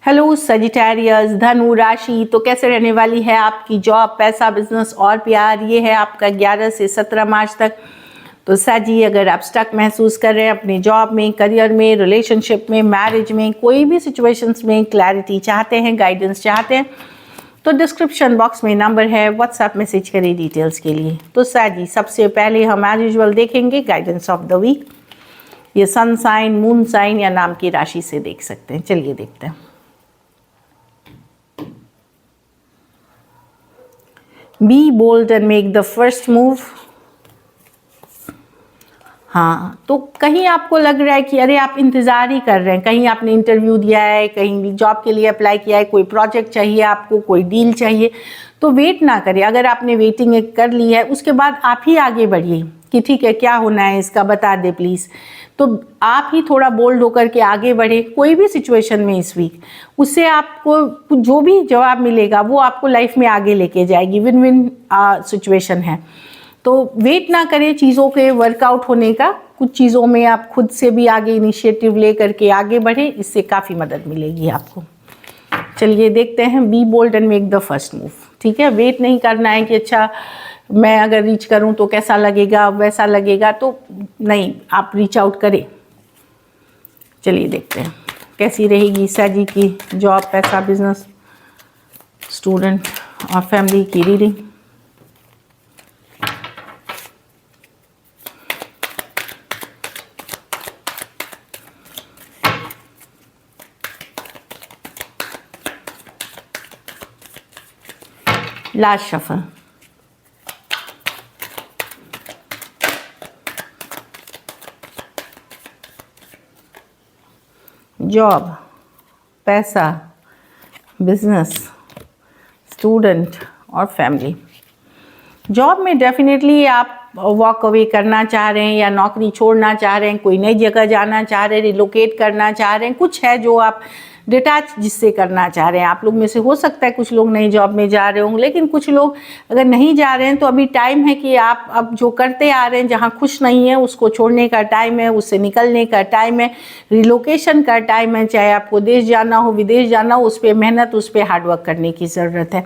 Hello Sagittarius, धनु राशि तो कैसे रहने वाली है आपकी जॉब, पैसा, बिजनेस और प्यार। ये है आपका 11 से 17 मार्च तक। तो साजी, अगर आप स्टक महसूस कर रहे हैं अपनी जॉब में, करियर में, रिलेशनशिप में, मैरिज में, कोई भी सिचुएशंस में क्लैरिटी चाहते हैं, गाइडेंस चाहते हैं, तो डिस्क्रिप्शन बॉक्स में नंबर है, व्हाट्सएप मैसेज करें डिटेल्स के लिए। तो साजी, सबसे पहले हम एज यूजुअल देखेंगे गाइडेंस ऑफ द वीक। ये सन साइन, मून साइन या नाम की राशि से देख सकते हैं। चलिए देखते हैं। Be bold and make the first move. हाँ, तो कहीं आपको लग रहा है कि अरे आप इंतज़ार ही कर रहे हैं, कहीं आपने इंटरव्यू दिया है, कहीं जॉब के लिए अप्लाई किया है, कोई प्रोजेक्ट चाहिए आपको, कोई डील चाहिए, तो वेट ना करें। अगर आपने वेटिंग कर ली है, उसके बाद आप ही आगे बढ़िए कि ठीक है क्या होना है इसका बता दे प्लीज़। तो आप ही थोड़ा बोल्ड होकर के आगे बढ़े कोई भी सिचुएशन में इस वीक। उससे आपको जो भी जवाब मिलेगा वो आपको लाइफ में आगे लेके जाएगी। विन विन सिचुएशन है। तो वेट ना करें चीज़ों के वर्कआउट होने का। कुछ चीज़ों में आप खुद से भी आगे इनिशिएटिव ले करके आगे बढ़ें, इससे काफ़ी मदद मिलेगी आपको। चलिए देखते हैं। Be bold and make the first move. ठीक है, वेट नहीं करना है कि अच्छा मैं अगर रीच करूं तो कैसा लगेगा, वैसा लगेगा, तो नहीं, आप रीच आउट करें। चलिए देखते हैं कैसी रहेगी साजी की जॉब, पैसा, बिजनेस, स्टूडेंट और फैमिली की रीडिंग। Last shuffle. जॉब, पैसा, बिजनेस, स्टूडेंट और फैमिली। जॉब में डेफिनेटली आप वॉक अवे करना चाह रहे हैं या नौकरी छोड़ना चाह रहे हैं, कोई नई जगह जाना चाह रहे हैं, रिलोकेट करना चाह रहे हैं, कुछ है जो आप डिटैच जिससे करना चाह रहे हैं। आप लोग में से हो सकता है कुछ लोग नई जॉब में जा रहे होंगे, लेकिन कुछ लोग अगर नहीं जा रहे हैं तो अभी टाइम है कि आप अब जो करते आ रहे हैं, जहाँ खुश नहीं है उसको छोड़ने का टाइम है, उससे निकलने का टाइम है, रिलोकेशन का टाइम है। चाहे आपको देश जाना हो, विदेश जाना हो, उस पर मेहनत, उस पर हार्डवर्क करने की ज़रूरत है।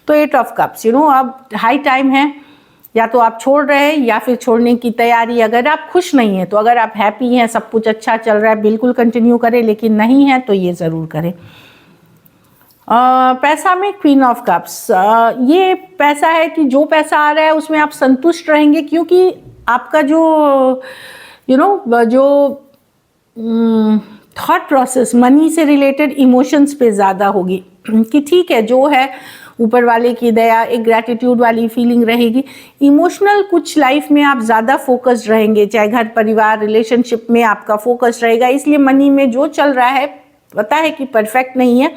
तो 8 ऑफ कप्स, अब हाई टाइम है। या तो आप छोड़ रहे हैं या फिर छोड़ने की तैयारी। अगर आप खुश नहीं हैं, तो अगर आप हैप्पी हैं, सब कुछ अच्छा चल रहा है, बिल्कुल कंटिन्यू करें, लेकिन नहीं है तो ये ज़रूर करें। पैसा में क्वीन ऑफ कप्स, ये पैसा है कि जो पैसा आ रहा है उसमें आप संतुष्ट रहेंगे, क्योंकि आपका जो जो थॉट प्रोसेस मनी से रिलेटेड इमोशंस पे ज़्यादा होगी कि ठीक है जो है ऊपर वाले की दया, एक ग्रैटिट्यूड वाली फीलिंग रहेगी। इमोशनल कुछ लाइफ में आप ज़्यादा फोकस्ड रहेंगे, चाहे घर परिवार रिलेशनशिप में आपका फोकस रहेगा। इसलिए मनी में जो चल रहा है पता है कि परफेक्ट नहीं है,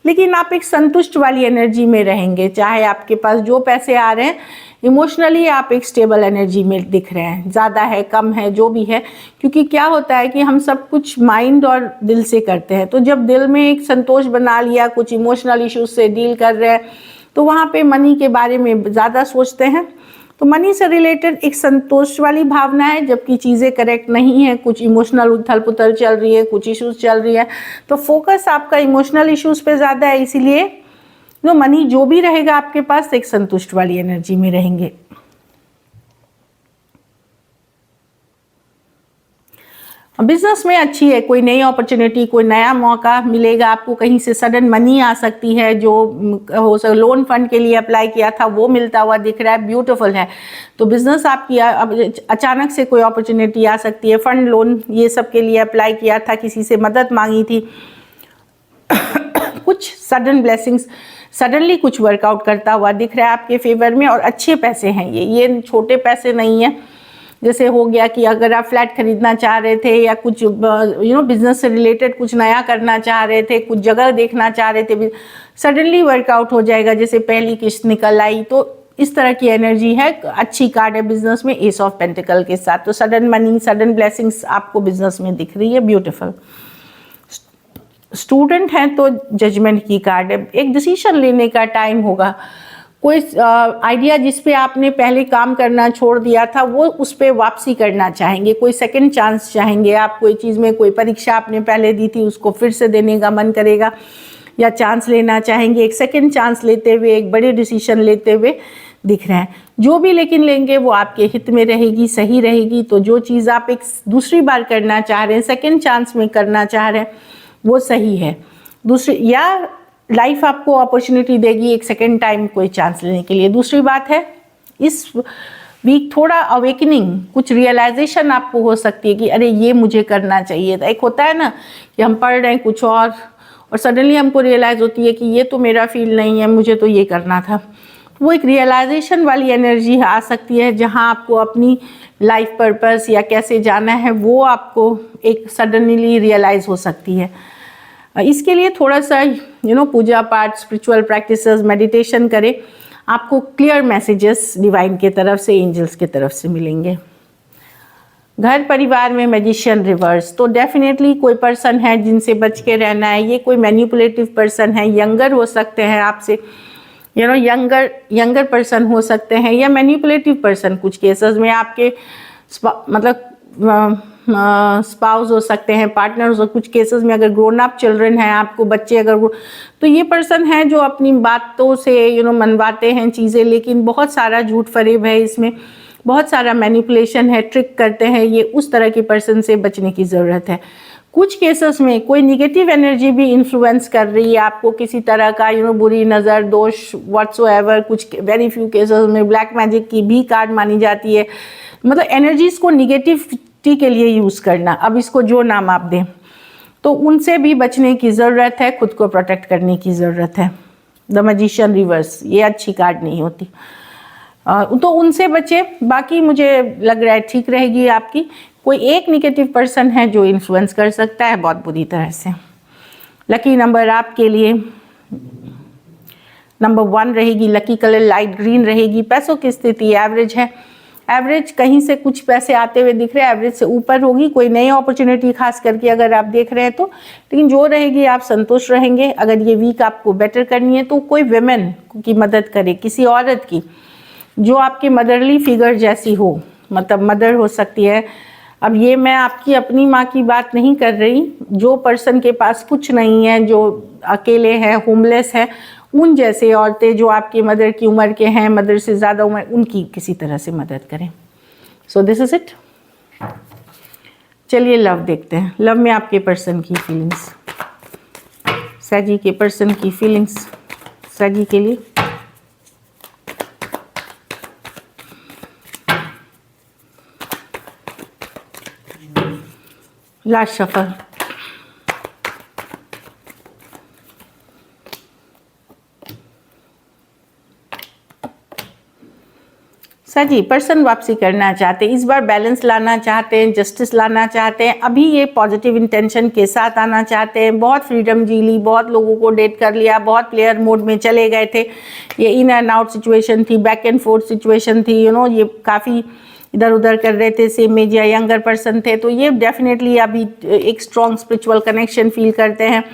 लेकिन आप एक संतुष्ट वाली एनर्जी में रहेंगे। चाहे आपके पास जो पैसे आ रहे हैं, इमोशनली आप एक स्टेबल एनर्जी में दिख रहे हैं। ज़्यादा है, कम है, जो भी है, क्योंकि क्या होता है कि हम सब कुछ माइंड और दिल से करते हैं। तो जब दिल में एक संतोष बना लिया, कुछ इमोशनल इश्यूज से डील कर रहे हैं, तो वहाँ पे मनी के बारे में ज़्यादा सोचते हैं। तो मनी से रिलेटेड एक संतोष वाली भावना है, जबकि चीज़ें करेक्ट नहीं है, कुछ इमोशनल उथल पुथल चल रही है, कुछ इश्यूज चल रही है, तो फोकस आपका इमोशनल इश्यूज पे ज़्यादा है। इसीलिए मनी जो भी रहेगा आपके पास एक संतुष्ट वाली एनर्जी में रहेंगे। बिजनेस में अच्छी है, कोई नई अपॉर्चुनिटी, कोई नया मौका मिलेगा आपको, कहीं से सडन मनी आ सकती है। जो हो सकता लोन फंड के लिए अप्लाई किया था वो मिलता हुआ दिख रहा है, ब्यूटीफुल है। तो बिजनेस आपकी अचानक से कोई अपॉर्चुनिटी आ सकती है। फंड, लोन, ये सब के लिए अप्लाई किया था, किसी से मदद मांगी थी, कुछ सडन ब्लेसिंग्स, सडनली कुछ वर्कआउट करता हुआ दिख रहा है आपके फेवर में। और अच्छे पैसे हैं ये छोटे पैसे नहीं है। जैसे हो गया कि अगर आप फ्लैट खरीदना चाह रहे थे या कुछ बिजनेस से रिलेटेड कुछ नया करना चाह रहे थे, कुछ जगह देखना चाह रहे थे, सडनली वर्कआउट हो जाएगा। जैसे पहली किस्त निकल आई, तो इस तरह की एनर्जी है। अच्छी कार्ड है बिजनेस में, एस ऑफ पेंटिकल के साथ। तो सडन मनी, सडन ब्लेसिंग्स आपको बिजनेस में दिख रही है, ब्यूटीफुल। स्टूडेंट हैं तो जजमेंट की कार्ड है। एक डिसीजन लेने का टाइम होगा, कोई आइडिया जिस पे आपने पहले काम करना छोड़ दिया था वो उस पे वापसी करना चाहेंगे, कोई सेकंड चांस चाहेंगे आप, कोई चीज़ में कोई परीक्षा आपने पहले दी थी उसको फिर से देने का मन करेगा या चांस लेना चाहेंगे, एक सेकंड चांस लेते हुए एक बड़े डिसीजन लेते हुए दिख रहे हैं। जो भी लेकिन लेंगे वो आपके हित में रहेगी, सही रहेगी। तो जो चीज़ आप एक दूसरी बार करना चाह रहे हैं, सेकंड चांस में करना चाह रहे हैं, वो सही है। दूसरी या लाइफ आपको अपॉर्चुनिटी देगी एक सेकंड टाइम कोई चांस लेने के लिए। दूसरी बात है इस वीक थोड़ा अवेकनिंग, कुछ रियलाइजेशन आपको हो सकती है कि अरे ये मुझे करना चाहिए था। एक होता है ना कि हम पढ़ रहे हैं कुछ और सडनली हमको रियलाइज़ होती है कि ये तो मेरा फील नहीं है, मुझे तो ये करना था। वो एक रियलाइजेशन वाली एनर्जी आ सकती है जहाँ आपको अपनी लाइफ पर्पस या कैसे जाना है वो आपको एक सडनली रियलाइज़ हो सकती है। इसके लिए थोड़ा सा पूजा पाठ, स्पिरिचुअल प्रैक्टिसेस, मेडिटेशन करें, आपको क्लियर मैसेजेस डिवाइन के तरफ से, एंजल्स के तरफ से मिलेंगे। घर परिवार में मैजिशियन रिवर्स, तो डेफिनेटली कोई पर्सन है जिनसे बच के रहना है। ये कोई मैनिपुलेटिव पर्सन है, यंगर हो सकते हैं आपसे, यंगर पर्सन हो सकते हैं या मैनिपुलेटिव पर्सन। कुछ केसेस में आपके मतलब स्पाउस हो सकते हैं, पार्टनर्स, और कुछ केसेस में अगर ग्रोन अप चिल्ड्रन हैं आपको, बच्चे अगर, तो ये पर्सन है जो अपनी बातों से मनवाते हैं चीज़ें, लेकिन बहुत सारा झूठ फरेब है इसमें, बहुत सारा मैनिपुलेशन है, ट्रिक करते हैं। ये उस तरह के पर्सन से बचने की ज़रूरत है। कुछ केसेस में कोई निगेटिव एनर्जी भी इन्फ्लुएंस कर रही है आपको, किसी तरह का बुरी नज़र, दोष, व्हाट्सोएवर। कुछ वेरी फ्यू केसेस में ब्लैक मैजिक की भी कार्ड मानी जाती है। मतलब एनर्जीज को निगेटिविटी के लिए यूज़ करना, अब इसको जो नाम आप दें, तो उनसे भी बचने की ज़रूरत है, खुद को प्रोटेक्ट करने की ज़रूरत है। द मैजिशियन रिवर्स, ये अच्छी कार्ड नहीं होती, तो उनसे बचे। बाकी मुझे लग रहा है ठीक रहेगी आपकी। कोई एक निगेटिव पर्सन है जो इन्फ्लुएंस कर सकता है बहुत बुरी तरह से। लकी नंबर आपके लिए नंबर 1 रहेगी, लकी कलर लाइट ग्रीन रहेगी। पैसों की स्थिति एवरेज है, एवरेज कहीं से कुछ पैसे आते हुए दिख रहे हैं, एवरेज से ऊपर होगी। कोई नई अपॉर्चुनिटी खास करके अगर आप देख रहे हैं तो, लेकिन जो रहेगी आप संतुष्ट रहेंगे। अगर ये वीक आपको बेटर करनी है तो कोई विमेन की मदद करे, किसी औरत की जो आपके मदरली फिगर जैसी हो, मतलब मदर हो सकती है। अब ये मैं आपकी अपनी माँ की बात नहीं कर रही, जो पर्सन के पास कुछ नहीं है, जो अकेले हैं, होमलेस है, उन जैसे औरतें जो आपकी मदर की उम्र के हैं, मदर से ज़्यादा उम्र, उनकी किसी तरह से मदद करें। So this is it. चलिए लव देखते हैं। लव में आपके पर्सन की फीलिंग्स, सैजी के पर्सन की फीलिंग्स सैजी के लिए। Last shuffle. सजी पर्सन वापसी करना चाहते हैं, इस बार बैलेंस लाना चाहते हैं, जस्टिस लाना चाहते हैं। अभी ये पॉजिटिव इंटेंशन के साथ आना चाहते हैं। बहुत फ्रीडम जी ली, बहुत लोगों को डेट कर लिया, बहुत प्लेयर मोड में चले गए थे। ये इन एंड आउट सिचुएशन थी, बैक एंड फोर्थ सिचुएशन थी, ये काफ़ी इधर उधर कर रहे थे। सेम एज या यंगर पर्सन थे, तो ये डेफिनेटली अभी एक स्ट्रॉन्ग स्पिरिचुअल कनेक्शन फील करते हैं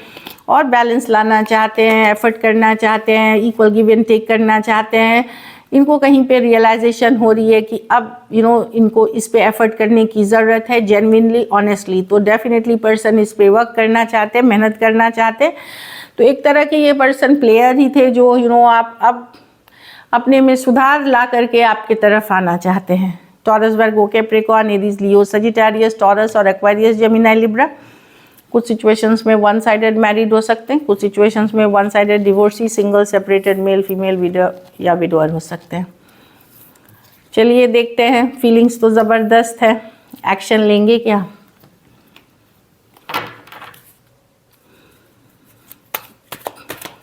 और बैलेंस लाना चाहते हैं, एफर्ट करना चाहते हैं, इक्वल गिव एंड टेक करना चाहते हैं। इनको कहीं पे रियलाइजेशन हो रही है कि अब इनको इस पे एफर्ट करने की ज़रूरत है, जेन्युइनली, ऑनेस्टली। तो डेफिनेटली पर्सन इस पे वर्क करना चाहते हैं, मेहनत करना चाहते हैं। तो एक तरह के ये पर्सन प्लेयर ही थे जो आप अब अपने में सुधार ला करके आपकी तरफ आना चाहते हैं। टॉरस, वर्गो, कैप्रिकॉर्न, एरीज, लियो, सजिटेरियस, टॉरस और एक्वेरियस, जेमिनी, लिब्रा। कुछ सिचुएशंस में वन साइडेड मैरिड हो सकते हैं, कुछ सिचुएशंस में one sided divorcee, single, separated, male female, window या विडोअर हो सकते हैं। चलिए देखते हैं। फीलिंग्स तो ज़बरदस्त है, एक्शन लेंगे क्या?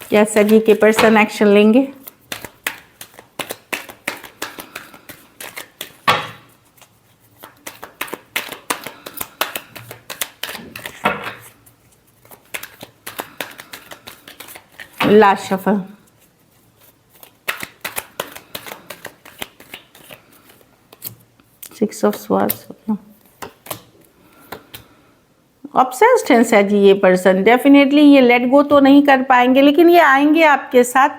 क्या सजी के पर्सन एक्शन लेंगे? Last shuffle. Six of swords. Obsessed है सजी ये पर्सन। डेफिनेटली ये लेट गो तो नहीं कर पाएंगे, लेकिन ये आएंगे आपके साथ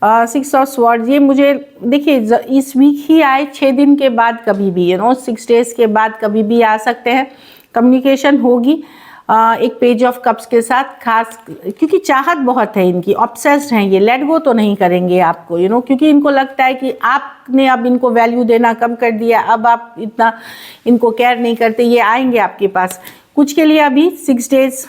6 ऑफ स्वॉर्ड्स, ये मुझे देखिए इस वीक ही आए, 6 दिन के बाद कभी भी 6 डेज के बाद कभी भी आ सकते हैं, कम्युनिकेशन होगी। एक पेज ऑफ कप्स के साथ, खास क्योंकि चाहत बहुत है इनकी, ऑब्सेस्ड हैं ये, लेट गो तो नहीं करेंगे आपको क्योंकि इनको लगता है कि आपने अब इनको वैल्यू देना कम कर दिया, अब आप इतना इनको केयर नहीं करते। ये आएंगे आपके पास कुछ के लिए अभी 6 डेज।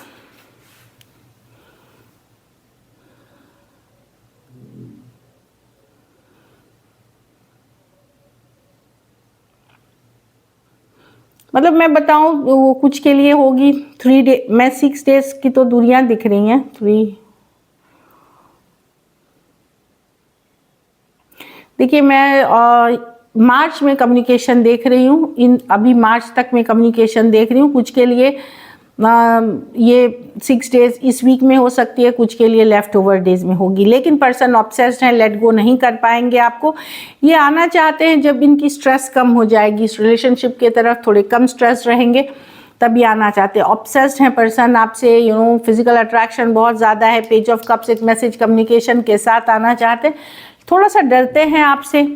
मतलब मैं बताऊं वो कुछ के लिए होगी 3 डे, मैं 6 डेज की तो दूरियां दिख रही हैं 3। देखिए मैं मार्च में कम्युनिकेशन देख रही हूँ, अभी मार्च तक में कम्युनिकेशन देख रही हूँ। कुछ के लिए ये 6 डेज इस वीक में हो सकती है, कुछ के लिए लेफ्ट ओवर डेज में होगी। लेकिन पर्सन ऑब्सेस्ड हैं, लेट गो नहीं कर पाएंगे आपको। ये आना चाहते हैं जब इनकी स्ट्रेस कम हो जाएगी, इस रिलेशनशिप के तरफ थोड़े कम स्ट्रेस रहेंगे तभी आना चाहते हैं। ऑब्सेस्ड हैं पर्सन आपसे, फिजिकल अट्रैक्शन बहुत ज़्यादा है। पेज ऑफ कप्स एक मैसेज कम्युनिकेशन के साथ आना चाहते हैं। थोड़ा सा डरते हैं आपसे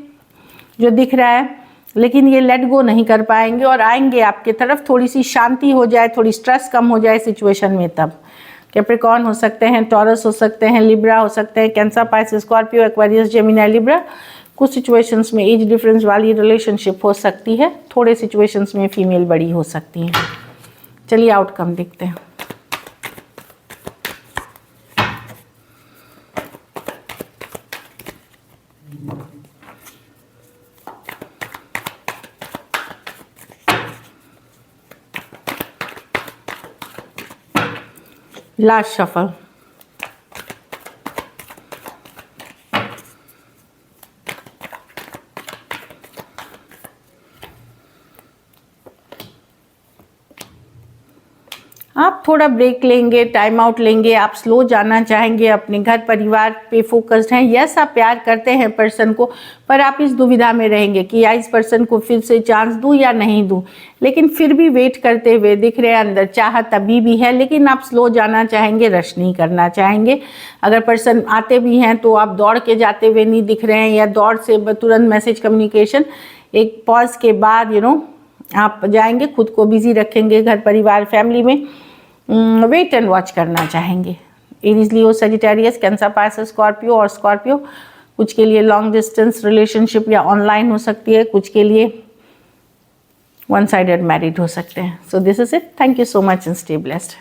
जो दिख रहा है, लेकिन ये लेट गो नहीं कर पाएंगे और आएंगे आपके तरफ। थोड़ी सी शांति हो जाए, थोड़ी स्ट्रेस कम हो जाए सिचुएशन में तब। कैप्रिकॉर्न हो सकते हैं, टॉरस हो सकते हैं, लिब्रा हो सकते हैं, cancer, Pisces, Scorpio, Aquarius, Gemini, Libra. कुछ सिचुएशंस में एज डिफरेंस वाली रिलेशनशिप हो सकती है, थोड़े सिचुएशंस में फीमेल बड़ी हो सकती हैं। चलिए आउटकम देखते हैं। Last shuffle. आप थोड़ा ब्रेक लेंगे, टाइम आउट लेंगे, आप स्लो जाना चाहेंगे, अपने घर परिवार पे फोकस्ड हैं। यस, आप प्यार करते हैं पर्सन को, पर आप इस दुविधा में रहेंगे कि या इस पर्सन को फिर से चांस दूं या नहीं दूं। लेकिन फिर भी वेट करते हुए दिख रहे हैं, अंदर चाहत अभी भी है, लेकिन आप स्लो जाना चाहेंगे, रश नहीं करना चाहेंगे। अगर पर्सन आते भी हैं तो आप दौड़ के जाते हुए नहीं दिख रहे हैं, या दौड़ से तुरंत मैसेज कम्युनिकेशन, एक पॉज के बाद आप जाएंगे, खुद को बिजी रखेंगे घर परिवार फैमिली में, वेट एंड वॉच करना चाहेंगे। एरीज, लियो, सजिटेरियस, कैंसर, पाइसेस, स्कॉर्पियो और स्कॉर्पियो। कुछ के लिए लॉन्ग डिस्टेंस रिलेशनशिप या ऑनलाइन हो सकती है, कुछ के लिए वन साइडेड मैरिड हो सकते हैं। So this is it. Thank you so much and stay blessed.